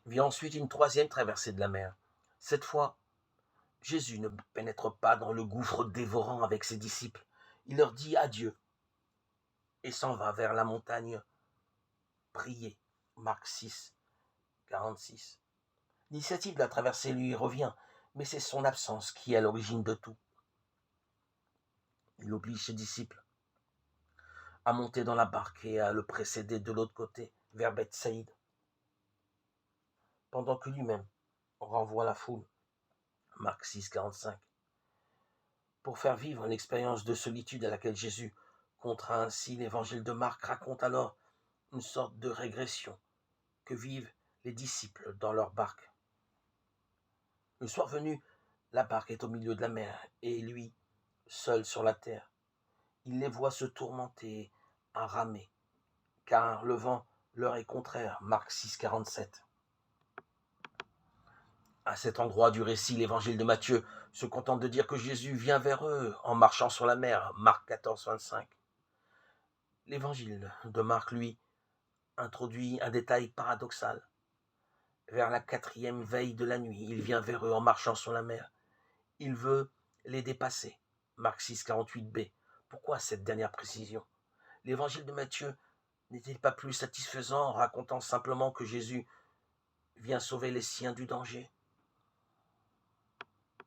Vient ensuite une troisième traversée de la mer. Cette fois, Jésus ne pénètre pas dans le gouffre dévorant avec ses disciples. Il leur dit adieu et s'en va vers la montagne prier. Marc 6, 46. L'initiative de la traversée lui revient, mais c'est son absence qui est à l'origine de tout. Il oblige ses disciples à monter dans la barque et à le précéder de l'autre côté, vers Bethsaïde, pendant que lui-même renvoie la foule. Marc 6, 45. Pour faire vivre une expérience de solitude à laquelle Jésus contraint ainsi, l'évangile de Marc raconte alors une sorte de régression que vivent les disciples dans leur barque. Le soir venu, la barque est au milieu de la mer et lui, seul sur la terre. Il les voit se tourmenter à ramer, car le vent leur est contraire. Marc 6, 47. À cet endroit du récit, l'évangile de Matthieu se contente de dire que Jésus vient vers eux en marchant sur la mer. Marc 14, 25. L'évangile de Marc, lui, introduit un détail paradoxal. Vers la quatrième veille de la nuit, il vient vers eux en marchant sur la mer. Il veut les dépasser. Marc 6, 48b. Pourquoi cette dernière précision? L'évangile de Matthieu n'est-il pas plus satisfaisant en racontant simplement que Jésus vient sauver les siens du danger?